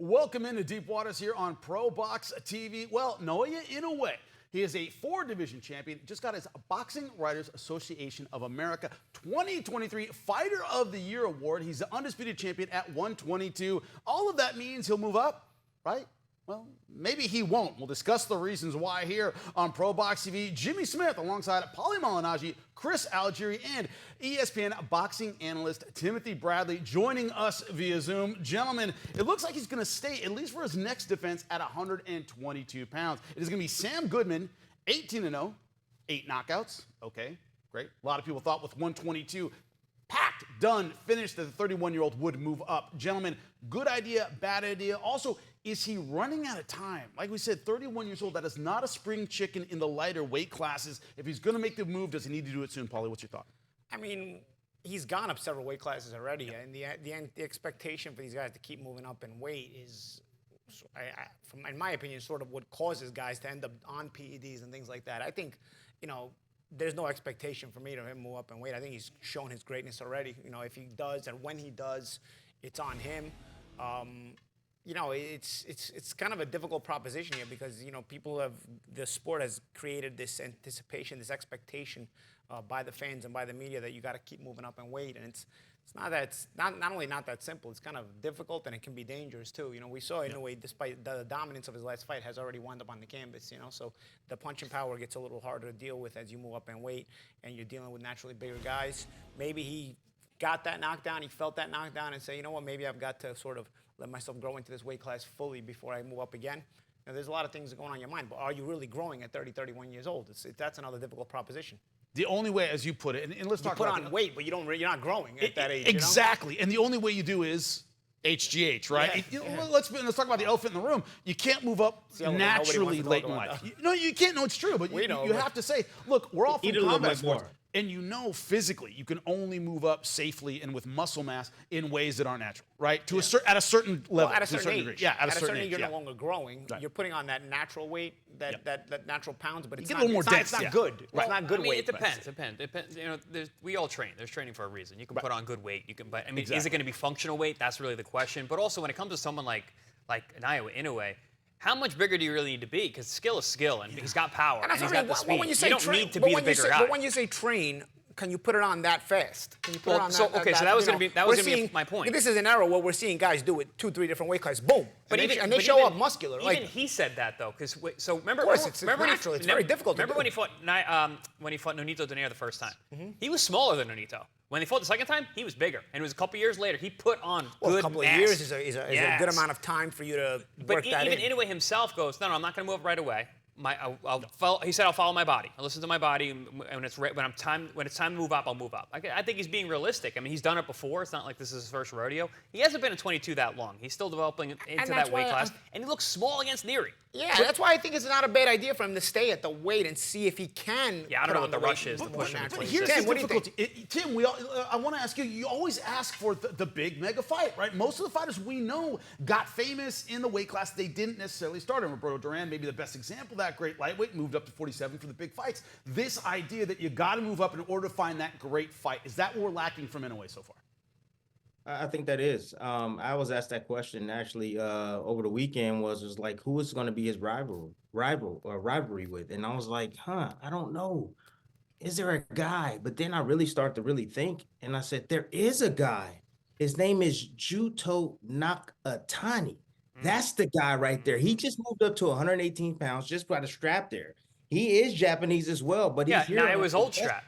Welcome into Deep Waters here on ProBox TV. Well, Naoya Inoue, he is a 4-division champion. Just got his Boxing Writers Association of America 2023 Fighter of the Year award. He's the undisputed champion at 122. All of that means he'll move up, right? Well, maybe he won't. We'll discuss the reasons why here on ProBox TV. Jimmy Smith alongside Paulie Malignaggi, Chris Algieri, and ESPN boxing analyst Timothy Bradley joining us via Zoom. Gentlemen, it looks like he's going to stay, at least for his next defense, at 122 pounds. It is going to be Sam Goodman, 18-0, 8 knockouts. Okay, great. A lot of people thought with 122, packed, done, finished, that the 31-year-old would move up. Gentlemen, good idea, bad idea. Also, is he running out of time? Like we said, 31 years old. That is not a spring chicken in the lighter weight classes. If he's going to make the move, does he need to do it soon? Paulie, what's your thought? I mean, he's gone up several weight classes already, and the expectation for these guys to keep moving up in weight is, in my opinion, sort of what causes guys to end up on PEDs and things like that. I think, there's no expectation for me to him move up in weight. I think he's shown his greatness already. If he does and when he does, it's on him. It's kind of a difficult proposition here because, the sport has created this anticipation, this expectation by the fans and by the media that you got to keep moving up in weight. And it's not only not that simple, it's kind of difficult and it can be dangerous too. We saw Inoue, despite the dominance of his last fight, has already wound up on the canvas, so the punching power gets a little harder to deal with as you move up in weight and you're dealing with naturally bigger guys. Maybe he got that knockdown, he felt that knockdown and said, you know what, maybe I've got to sort of let myself grow into this weight class fully before I move up again. Now, there's a lot of things going on in your mind, but are you really growing at 30, 31 years old? That's another difficult proposition. The only way, as you put it, and let's talk about you put on weight, but you're not growing at that age. Exactly, and the only way you do is HGH, right? Yeah. Let's talk about the elephant in the room. You can't move up naturally late in life. You can't. No, it's true, but you have to say, look, we're all from combat sports. And physically, you can only move up safely and with muscle mass in ways that aren't natural, right? At a certain level, at a certain age. Degree. Yeah, at a certain age, you're no longer growing. Right. You're putting on that natural weight, that natural pounds, but it's not good. It's not good. It's not good weight. It depends. We all train. There's training for a reason. You can put on good weight. But is it going to be functional weight? That's really the question. But also, when it comes to someone like Naoya Inoue, how much bigger do you really need to be? Because skill is skill, and he's got power, and he's got the speed. You don't need to be the bigger guy. But when you say train, can you put it on that fast? Can you put it on so that was going to be my point. This is an era where we're seeing guys do it 2-3 different weight classes. Boom. And they show up muscular. Even he said that though, because remember, it's natural. It's very difficult. Remember when he fought Nonito Donaire the first time? He was smaller than Nonito. When they fought the second time, he was bigger. And it was a couple years later, he put on good a couple of years is a good amount of time for you to work that in. But even Inoue himself goes, no, I'm not going to move up right away. He said, I'll follow my body. I'll listen to my body, and when it's time to move up, I'll move up. I think he's being realistic. I mean, he's done it before. It's not like this is his first rodeo. He hasn't been at 22 that long. He's still developing into that weight class, and he looks small against Neary. Yeah, that's why I think it's not a bad idea for him to stay at the weight and see if he can. Yeah, I don't know what the rush is to push him. But here's the difficulty. Tim, I want to ask you, you always ask for the big mega fight, right? Most of the fighters we know got famous in the weight class they didn't necessarily start in. Roberto Duran, maybe the best example of that, great lightweight, moved up to 47 for the big fights. This idea that you got to move up in order to find that great fight, is that what we're lacking from Inoue so far? I think that is. I was asked that question actually over the weekend. Was like, who is going to be his rivalry with? And I was like, I don't know. Is there a guy? But then I really start to think, and I said, there is a guy. His name is Junto Nakatani. That's the guy right there. He just moved up to 118 pounds, just got a strap there. He is Japanese as well, but he's here. Yeah, now it was old strap.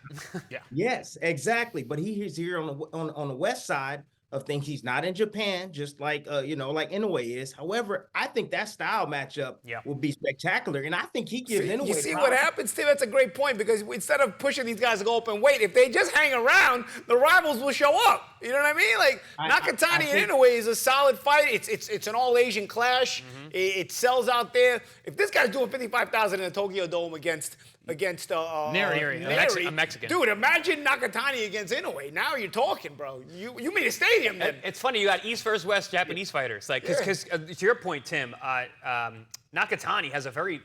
Yeah. Yes, exactly. But he's here on the west side of things. He's not in Japan, just like like Inoue is. However, I think that style matchup will be spectacular, and I think he gives Inoue. You see what happens, Steve? That's a great point, because instead of pushing these guys to go up and wait, if they just hang around, the rivals will show up. You know what I mean? Like Nakatani and Inoue is a solid fight. It's an all Asian clash. It sells out there. If this guy's doing 55,000 in the Tokyo Dome against Neary, a Mexican. Dude, imagine Nakatani against Inoue. Now you're talking, bro. You made a stadium then. It's funny, you got East versus West Japanese fighters. Because to your point, Tim, Nakatani has a very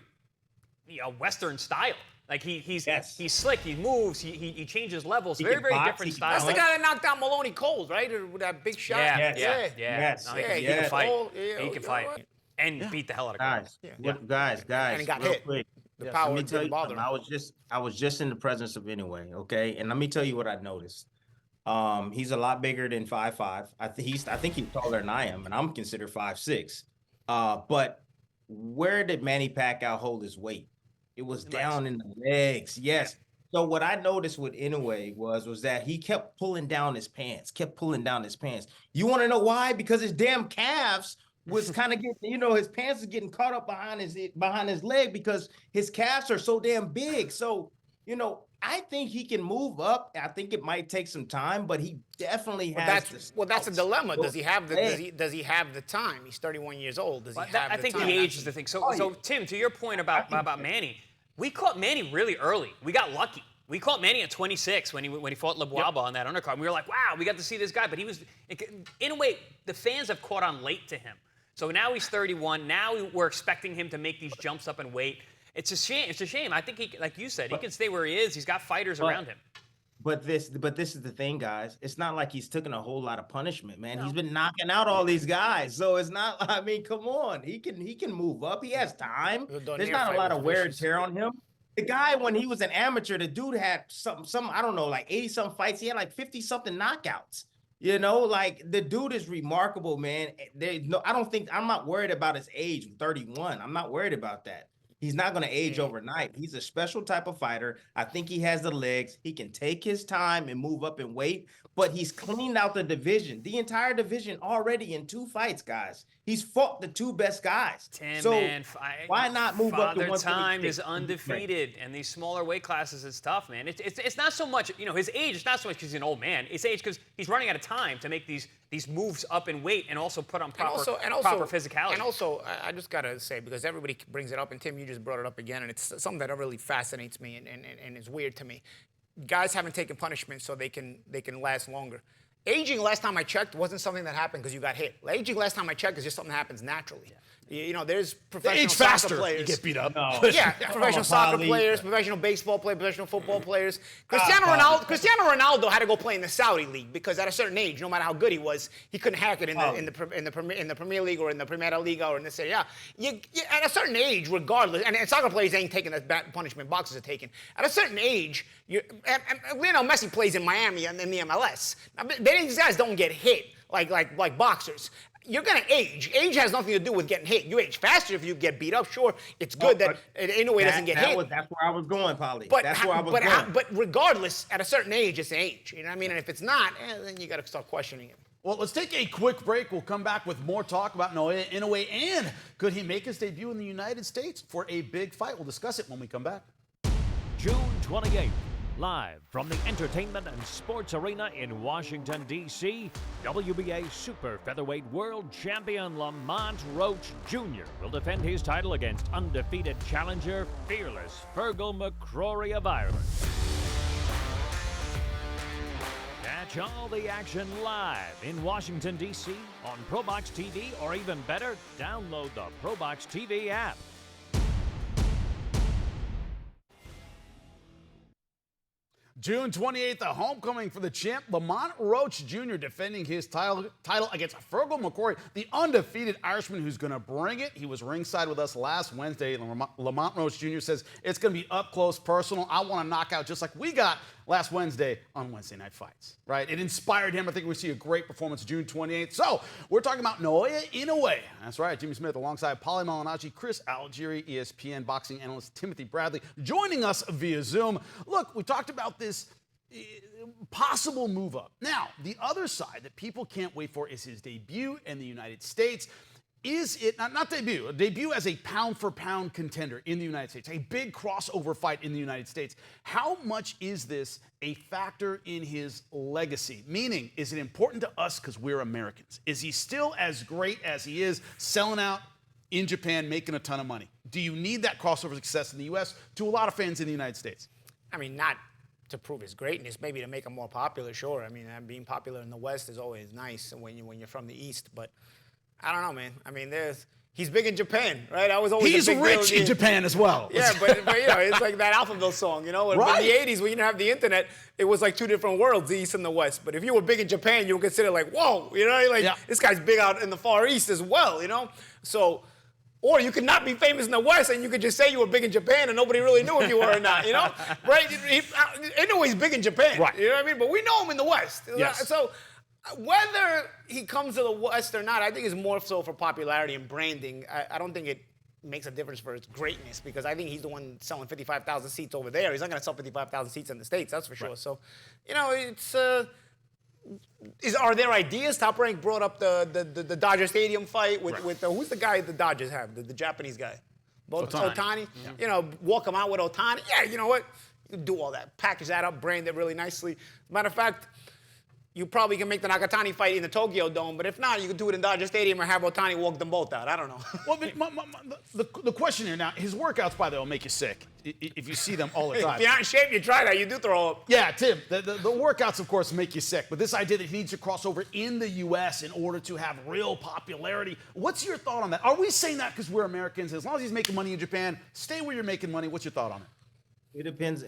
Western style. Like he's Yes. slick, he moves, he changes levels. He Very, can very box, different he can style. That's the punch. guy that knocked out Maloney Cold, right? With that big shot. Yeah, Yes. yeah. Yes. No, Yeah, he yes. can fight. Yeah, He can you're fight. right. And beat the hell out of guys. Guys, And he got real hit. quick. The Yes. power Let me tell didn't you bother something. him. I was just in the presence of Inoue, okay? And let me tell you what I noticed. He's a lot bigger than 5'5". I think he's taller than I am, and I'm considered 5'6". But where did Manny Pacquiao hold his weight? It was down in the legs. Yes. So what I noticed with Inoue was that he kept pulling down his pants, You want to know why? Because his damn calves was kind of getting, his pants is getting caught up behind his leg because his calves are so damn big. So, I think he can move up. I think it might take some time, but he definitely has. That's a dilemma. Does he have the time? He's 31 years old. Does he have the time? I think the age is the thing. So Tim, to your point about Manny, we caught Manny really early. We got lucky. We caught Manny at 26 when he fought Lebwaba on that undercard. And we were like, wow, we got to see this guy. But he was, in a way, the fans have caught on late to him. So now he's 31. Now we're expecting him to make these jumps up in weight. It's a shame. It's a shame. I think he, like you said, he can stay where he is. He's got fighters around him. But this is the thing, guys. It's not like he's taken a whole lot of punishment, man. No. He's been knocking out all these guys, so it's not. I mean, come on. He can move up. He has time. There's not a lot of wear and tear on him. The guy, when he was an amateur, the dude had some I don't know, like 80-something fights. He had like 50-something knockouts. Like the dude is remarkable, man. I'm not worried about his age, 31. I'm not worried about that. He's not going to age overnight. He's a special type of fighter. I think he has the legs. He can take his time and move up in weight, but he's cleaned out the division. The entire division already in 2 fights, guys. He's fought the 2 best guys. Tim, so man, why not move up to 126? Time is undefeated, and these smaller weight classes, it's tough, man. It's not so much, his age. It's not so much because he's an old man. It's age because he's running out of time to make these moves up in weight and also put on proper physicality. And also, I just gotta say, because everybody brings it up, and Tim, you just brought it up again, and it's something that really fascinates me and is weird to me. Guys haven't taken punishment so they can last longer. Aging, last time I checked, wasn't something that happened because you got hit. Aging, last time I checked, is just something that happens naturally. There's professional soccer players. You get beat up. No. Yeah, professional soccer players, professional baseball players, professional football players. Cristiano Ronaldo had to go play in the Saudi league because at a certain age, no matter how good he was, he couldn't hack it in the Premier League or in the Primera Liga or in the Serie A. At a certain age, regardless, and soccer players ain't taking the punishment boxers are taking. At a certain age, Lionel Messi plays in Miami and in the MLS. Now, these guys don't get hit like boxers. You're going to age. Age has nothing to do with getting hit. You age faster if you get beat up. Sure, it's good that Inoue doesn't get hit. That's where I was going, Polly. That's where I was going. But regardless, at a certain age, it's age. You know what I mean? And if it's not, then you got to start questioning it. Well, let's take a quick break. We'll come back with more talk about Naoya Inoue and could he make his debut in the United States for a big fight? We'll discuss it when we come back. June 28th. Live from the Entertainment and Sports Arena in Washington, D.C., WBA Super Featherweight World Champion Lamont Roach Jr. will defend his title against undefeated challenger, fearless Fergal McCrory of Ireland. Catch all the action live in Washington, D.C. on ProBox TV, or even better, download the ProBox TV app. June 28th, a homecoming for the champ, Lamont Roach Jr. defending his title against Fergal McCrory, the undefeated Irishman who's going to bring it. He was ringside with us last Wednesday. Lamont Roach Jr. says it's going to be up close, personal. I want to knock out just like we got last Wednesday on Wednesday Night Fights, right? It inspired him. I think we see a great performance June 28th. So we're talking about Naoya Inoue. That's right, Jimmy Smith alongside Paulie Malignaggi, Chris Algieri, ESPN boxing analyst Timothy Bradley, joining us via Zoom. Look, we talked about this possible move up. Now, the other side that people can't wait for is his debut in the United States. Is it, not debut, a debut as a pound-for-pound contender in the United States, a big crossover fight in the United States. How much is this a factor in his legacy? Meaning, is it important to us because we're Americans? Is he still as great as he is, selling out in Japan, making a ton of money? Do you need that crossover success in the U.S. to a lot of fans in the United States? I mean, not to prove his greatness, maybe to make him more popular, sure. I mean, being popular in the West is always nice when you're from the East, but I don't know, man. I mean, he's big in Japan, right? I was always He's a big rich deal. in Japan as well. Yeah, but it's like that Alphaville song, But Right. in the 80s, when you didn't have the internet, it was like two different worlds, the East and the West. But if you were big in Japan, you were considered like, whoa, this guy's big out in the Far East as well, So, or you could not be famous in the West and you could just say you were big in Japan and nobody really knew if you were or not, Right? Inoue's big in Japan, right? You know what I mean? But we know him in the West. Yes. So whether he comes to the West or not, I think is more so for popularity and branding. I don't think it makes a difference for his greatness because I think he's the one selling 55,000 seats over there. He's not going to sell 55,000 seats in the States, that's for sure. Right. So, it's are there ideas? Top Rank brought up the Dodger Stadium fight with who's the guy the Dodgers have, the Japanese guy, Ohtani. Yeah. Walk him out with Ohtani. Yeah, you know what? You can do all that, package that up, brand it really nicely. Matter of fact, you probably can make the Nakatani fight in the Tokyo Dome, but if not, you can do it in Dodger Stadium or have Ohtani walk them both out. I don't know. Well, but the question here now, his workouts, by the way, will make you sick if you see them all the time. If you're not in shape, you try that. You do throw up. Yeah, Tim, the workouts, of course, make you sick. But this idea that he needs to cross over in the U.S. in order to have real popularity, what's your thought on that? Are we saying that because we're Americans? As long as he's making money in Japan, stay where you're making money. What's your thought on it? It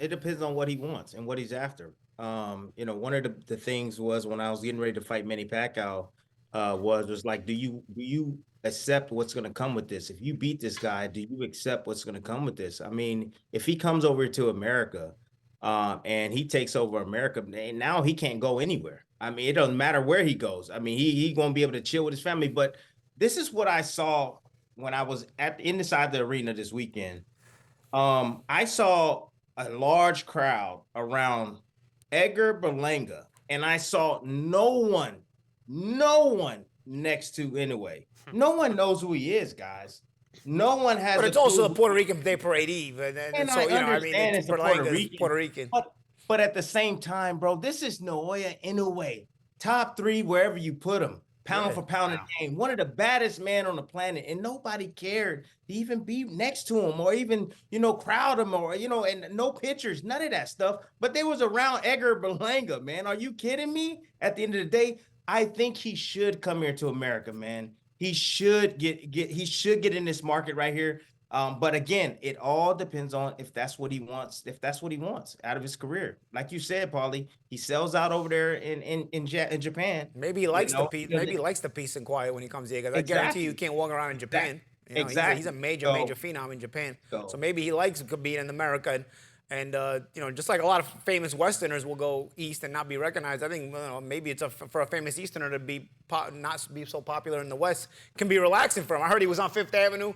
depends on what he wants and what he's after. One of the things was when I was getting ready to fight Manny Pacquiao, was like, do you accept what's going to come with this? If you beat this guy, do you accept what's going to come with this? I mean, if he comes over to America, and he takes over America, now he can't go anywhere. I mean, it doesn't matter where he goes. I mean, he won't be able to chill with his family. But this is what I saw when I was inside the arena this weekend. I saw a large crowd around Edgar Berlanga, and I saw no one next to Inoue. No one knows who he is, guys. No one has. But it's also the Puerto Rican Day Parade Eve, and so it's Puerto Rican. But at the same time, bro, this is Naoya Inoue, top 3 wherever you put him, pound for pound in the game, one of the baddest men on the planet, and nobody cared to even be next to him or even crowd him or and no pictures, none of that stuff. But they was around Edgar Berlanga, man. Are you kidding me? At the end of the day, I think he should come here to America, man. He should get in this market right here. But again, it all depends on if that's what he wants. If that's what he wants out of his career, like you said, Paulie, he sells out over there in Japan. Maybe he likes the peace. Maybe he likes the peace and quiet when he comes here. Because I guarantee you can't walk around in Japan. Exactly. He's a major phenom in Japan. So maybe he likes being in America. And just like a lot of famous Westerners will go east and not be recognized, I think maybe it's for a famous Easterner to not be so popular in the West can be relaxing for him. I heard he was on Fifth Avenue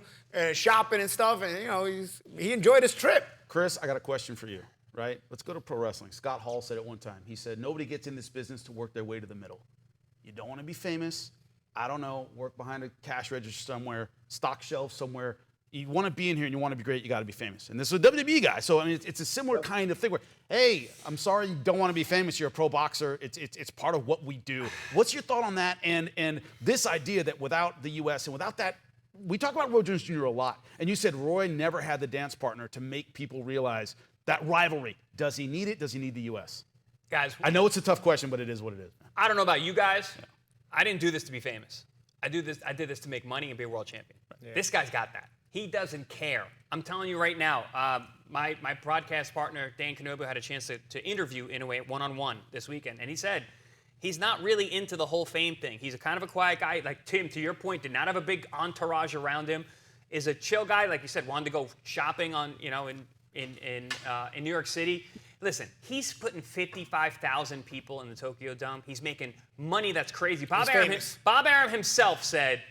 shopping and stuff, and he enjoyed his trip. Chris, I got a question for you, right? Let's go to pro wrestling. Scott Hall said it one time. He said, nobody gets in this business to work their way to the middle. You don't want to be famous. I don't know, work behind a cash register somewhere, stock shelf somewhere. You want to be in here and you want to be great, you got to be famous. And this is a WWE guy. So, I mean, it's a similar kind of thing where, hey, I'm sorry you don't want to be famous. You're a pro boxer. It's part of what we do. What's your thought on that? And this idea that without the U.S. and without that, we talk about Roy Jones Jr. a lot. And you said Roy never had the dance partner to make people realize that rivalry. Does he need it? Does he need the U.S.? Guys, I know it's a tough question, but it is what it is. I don't know about you guys. Yeah. I didn't do this to be famous. I did this to make money and be a world champion. Yeah. This guy's got that. He doesn't care. I'm telling you right now, my broadcast partner, Dan Kenobu, had a chance to interview Inoue one-on-one this weekend, and he said he's not really into the whole fame thing. He's a kind of a quiet guy. Like Tim, to your point, did not have a big entourage around him, is a chill guy, like you said, wanted to go shopping in New York City. Listen, he's putting 55,000 people in the Tokyo Dome. He's making money that's crazy. Bob Arum himself said,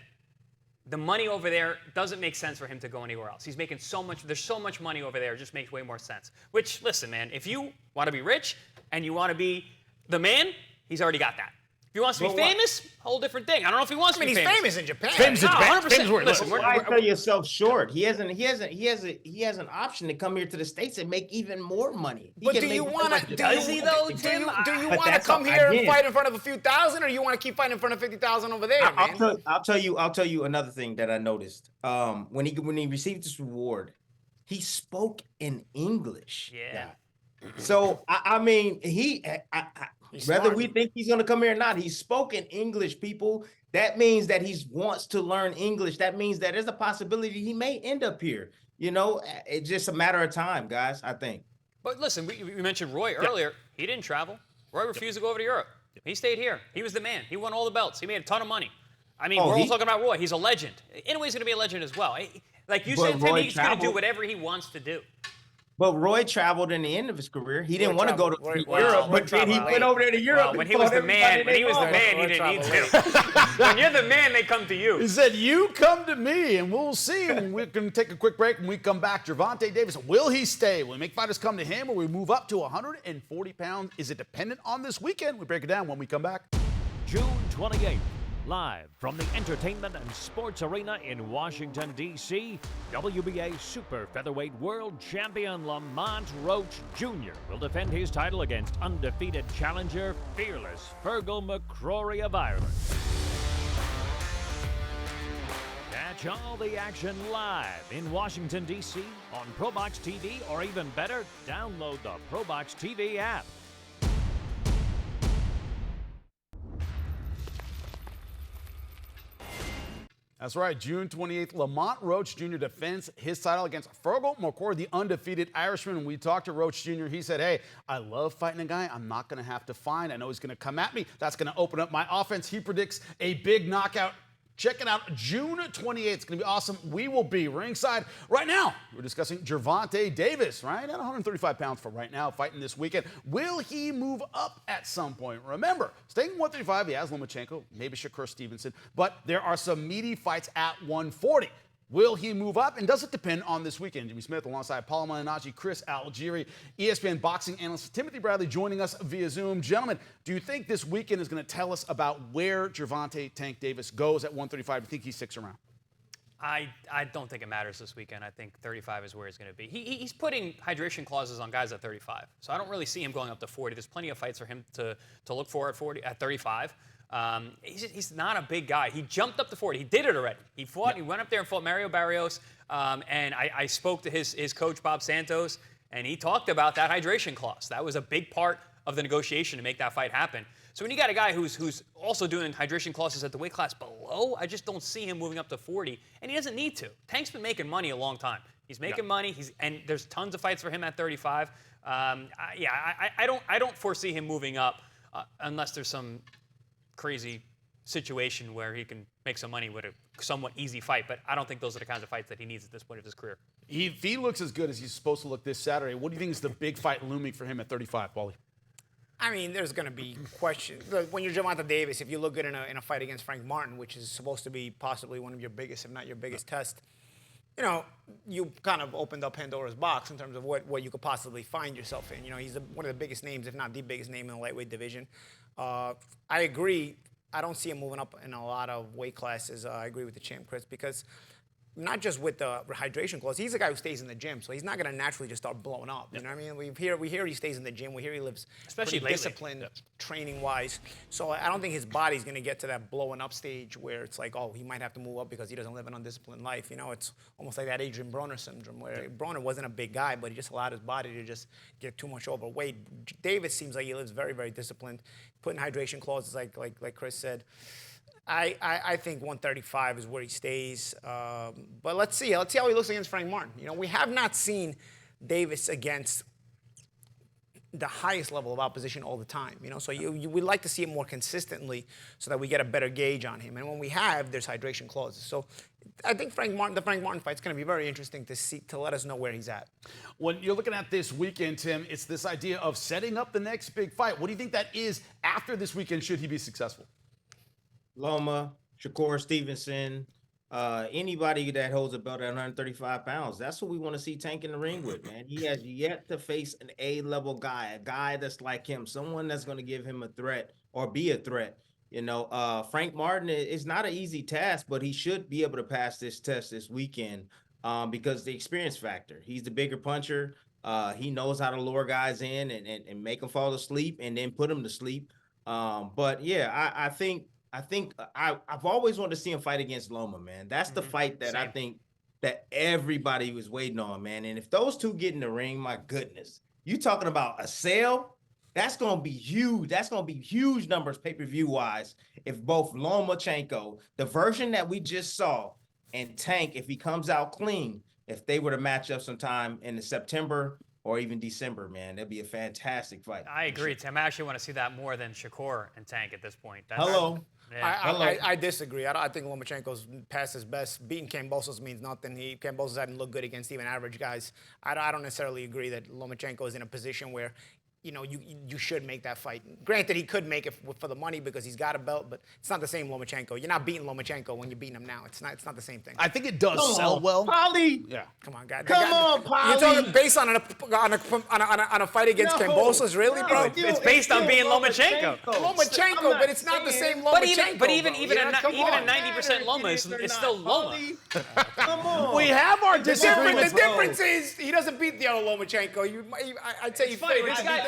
the money over there doesn't make sense for him to go anywhere else. He's making so much. There's so much money over there. It just makes way more sense. Which, listen, man, if you want to be rich and you want to be the man, he's already got that. If he wants to be famous, whole different thing. I don't know if he wants to be famous. He's famous in Japan. Famous in Japan. 100%. Listen, why sell yourself short? He has an option to come here to the States and make even more money. But do you want to? Does he though, Tim? Do you want to come here and fight in front of a few thousand, or you want to keep fighting in front of 50,000 over there, man? I'll tell you another thing that I noticed. When he received this reward, he spoke in English. Yeah. So I mean, whether we think he's going to come here or not, he spoke in English, people. that means that he wants to learn English. That means that there's a possibility he may end up here. You know, it's just a matter of time, guys, I think. But listen, we mentioned Roy earlier. He didn't travel. Roy refused to go over to Europe. He stayed here. He was the man. He won all the belts. He made a ton of money. I mean, we're all talking about Roy. He's a legend. Inoue's going to be a legend as well. Like you said, Tim, he's going to do whatever he wants to do. But Roy traveled in the end of his career. He didn't want to go to Europe, but then he went over there to Europe. Well, when he was the man, he didn't need to. When you're the man, they come to you. He said, "You come to me," and we'll see. And we're going to take a quick break. When we come back, Gervonta Davis, will he stay? Will we make fighters come to him, or will we move up to 140 pounds? Is it dependent on this weekend? We break it down when we come back. June 28th, live from the Entertainment and Sports Arena in Washington, D.C., WBA Super Featherweight World Champion Lamont Roach Jr. will defend his title against undefeated challenger, fearless Fergal McCrory of Ireland. Catch all the action live in Washington, D.C. on ProBox TV, or even better, download the ProBox TV app. That's right. June 28th, Lamont Roach Jr. defends his title against Fergal McCrory, the undefeated Irishman. When we talked to Roach Jr., he said, "Hey, I love fighting a guy I'm not going to have to find. I know he's going to come at me. That's going to open up my offense." He predicts a big knockout. Check it out, June 28th. It's going to be awesome. We will be ringside. Right now, we're discussing Gervonta Davis, right? At 135 pounds for right now, fighting this weekend. Will he move up at some point? Remember, staying at 135, he has Lomachenko, maybe Shakur Stevenson, but there are some meaty fights at 140. Will he move up? And does it depend on this weekend? Jimmy Smith alongside Paul Malignaggi, Chris Algieri, ESPN boxing analyst Timothy Bradley joining us via Zoom. Gentlemen, do you think this weekend is going to tell us about where Gervonta Tank Davis goes at 135? Do you think he sticks around? I don't think it matters this weekend. I think 35 is where he's going to be. He's putting hydration clauses on guys at 35, so I don't really see him going up to 40. There's plenty of fights for him to look for at 35. He's not a big guy. He jumped up to 40. He did it already. He fought. He went up there and fought Mario Barrios. And I spoke to his coach, Bob Santos, and he talked about that hydration clause. That was a big part of the negotiation to make that fight happen. So when you got a guy who's also doing hydration clauses at the weight class below, I just don't see him moving up to 40, and he doesn't need to. Tank's been making money a long time. He's making money. And there's tons of fights for him at 35. I don't foresee him moving up unless there's some crazy situation where he can make some money with a somewhat easy fight, but I don't think those are the kinds of fights that he needs at this point of his career. If he looks as good as he's supposed to look this Saturday, what do you think is the big fight looming for him at 35, Paulie? I mean, there's going to be questions. When you're Gervonta Davis, if you look good in a fight against Frank Martin, which is supposed to be possibly one of your biggest, if not your biggest test, you know, you kind of opened up Pandora's box in terms of what you could possibly find yourself in. You know, he's one of the biggest names, if not the biggest name in the lightweight division. I agree. I don't see him moving up in a lot of weight classes. I agree with the champ, Chris, because not just with the hydration clause, he's a guy who stays in the gym, so he's not going to naturally just start blowing up. You know what I mean? We hear he stays in the gym. We hear he lives especially pretty disciplined, training-wise. So I don't think his body's going to get to that blowing up stage where it's like, oh, he might have to move up because he doesn't live an undisciplined life. You know, it's almost like that Adrian Broner syndrome where Broner wasn't a big guy, but he just allowed his body to just get too much overweight. Davis seems like he lives very, very disciplined, putting hydration clauses like Chris said. I think 135 is where he stays. But let's see. Let's see how he looks against Frank Martin. You know, we have not seen Davis against the highest level of opposition all the time. You know, so we'd like to see it more consistently so that we get a better gauge on him. And when we have, there's hydration clauses. So I think the Frank Martin fight's going to be very interesting to see, to let us know where he's at. When you're looking at this weekend, Tim, it's this idea of setting up the next big fight. What do you think that is after this weekend should he be successful? Loma, Shakur Stevenson, anybody that holds a belt at 135 pounds. That's what we want to see Tank in the ring with, man. He has yet to face an A-level guy, a guy that's like him, someone that's going to give him a threat or be a threat. You know, Frank Martin is not an easy task, but he should be able to pass this test this weekend because the experience factor. He's the bigger puncher. He knows how to lure guys in and make them fall asleep and then put them to sleep. But, yeah, I think I've always wanted to see him fight against Loma, man. That's the fight that I think that everybody was waiting on, man. And if those two get in the ring, my goodness, you talking about a sale? That's going to be huge. That's going to be huge numbers pay-per-view wise if both Lomachenko, the version that we just saw, and Tank, if he comes out clean, if they were to match up sometime in the September or even December, man, that'd be a fantastic fight. I agree, Tim. I actually want to see that more than Shakur and Tank at this point. Hello. Yeah. I disagree. I think Lomachenko's past his best. Beating Kambosos means nothing. Kambosos hadn't looked good against even average guys. I don't necessarily agree that Lomachenko is in a position where, you know, you should make that fight. Granted, he could make it for the money because he's got a belt, but it's not the same Lomachenko. You're not beating Lomachenko when you're beating him now. It's not the same thing. I think it does sell well. Polly. Yeah. Come on, guys. Come on, Polly. You're talking based on a fight against Kambosos, really, bro? It's based on being Lomachenko. Lomachenko, but it's not the same Lomachenko. But even a 90% Loma, it's still Loma. Come on. We have our disagreements. The difference is he doesn't beat the other Lomachenko. I'd say It's funny.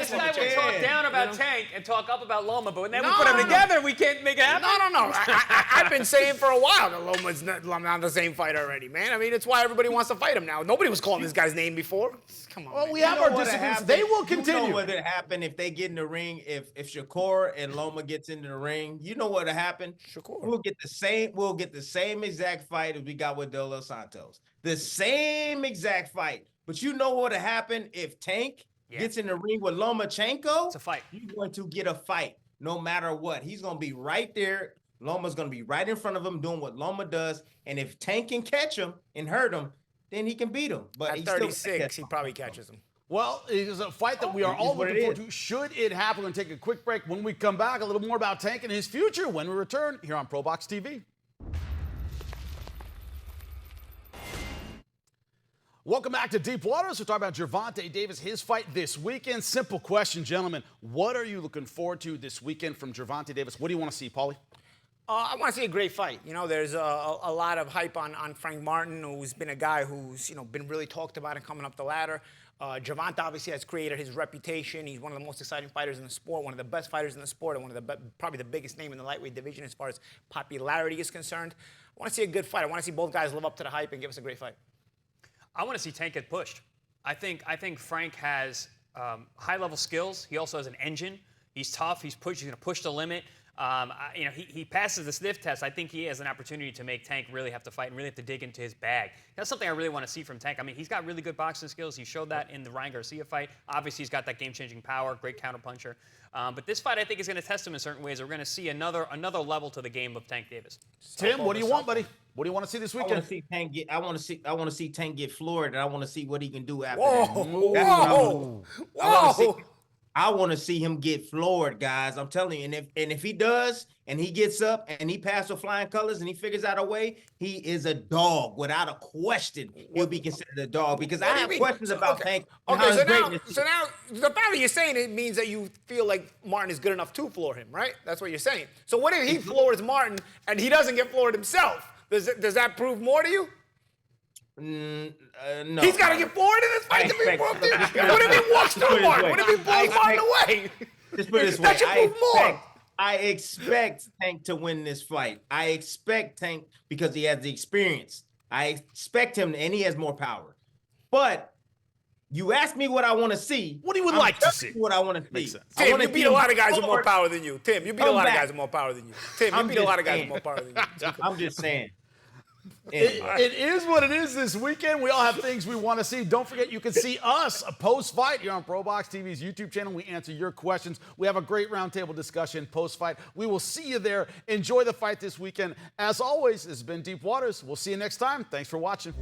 This guy will talk down about Tank and talk up about Loma, but then we put them together, we can't make it happen. No. I've been saying for a while that Loma's not the same fighter already, man. I mean, it's why everybody wants to fight him now. Nobody was calling this guy's name before. Come on. Well, man. we have our disagreements. They will continue. You know what would happen if they get in the ring? If Shakur and Loma gets into the ring, you know what would happen? Shakur. We'll get the same exact fight as we got with De Los Santos. The same exact fight. But you know what would happen if Tank gets in the ring with Lomachenko? It's a fight. You're going to get a fight no matter what. He's going to be right there. Loma's going to be right in front of him doing what Loma does. And if Tank can catch him and hurt him, then he can beat him. But At he's 36, he probably catches him. Well, it is a fight that we are all looking forward to. Should it happen, we're going to take a quick break. When we come back, a little more about Tank and his future when we return here on ProBox TV. Welcome back to Deep Waters. We're talking about Gervonta Davis, his fight this weekend. Simple question, gentlemen. What are you looking forward to this weekend from Gervonta Davis? What do you want to see, Paulie? I want to see a great fight. You know, there's a lot of hype on Frank Martin, who's been a guy who's, you know, been really talked about and coming up the ladder. Gervonta obviously has created his reputation. He's one of the most exciting fighters in the sport, one of the best fighters in the sport, and one of the probably the biggest name in the lightweight division as far as popularity is concerned. I want to see a good fight. I want to see both guys live up to the hype and give us a great fight. I want to see Tank get pushed. I think Frank has high-level skills. He also has an engine. He's tough. He's going to push the limit. You know, he passes the sniff test. I think he has an opportunity to make Tank really have to fight and really have to dig into his bag. That's something I really want to see from Tank. I mean, he's got really good boxing skills. He showed that in the Ryan Garcia fight. Obviously, he's got that game-changing power, great counterpuncher. But this fight, I think, is going to test him in certain ways. We're going to see another level to the game of Tank Davis. Tim, what do you want, buddy? What do you want to see this weekend? I want to see Tank get floored, and I want to see what he can do after Whoa. that. I want to see him get floored, guys. I'm telling you. And if he does, and he gets up and he passes with flying colors and he figures out a way, he is a dog without a question. He'll be considered a dog because I have questions about Tank. Okay, so now the fact that you're saying it means that you feel like Martin is good enough to floor him, right? That's what you're saying. So what if he floors Martin and he doesn't get floored himself? Does that prove more to you? No. He's got to get floored in this fight to be broken. What if he walks through Martin? What if he blows Martin away? Just put it this way. That should prove more. I expect Tank to win this fight. I expect Tank because he has the experience. I expect him, and he has more power. But you ask me what I want to see. What do you would like to see? What I want to see. Tim, you beat a lot of guys with more power than you. Tim, you beat a lot of guys with more power than you. Tim, you beat a lot of guys with more power than you. I'm just saying. It is what it is this weekend. We all have things we want to see. Don't forget, you can see us post-fight here on ProBox TV's YouTube channel. We answer your questions. We have a great roundtable discussion post-fight. We will see you there. Enjoy the fight this weekend. As always, this has been Deep Waters. We'll see you next time. Thanks for watching.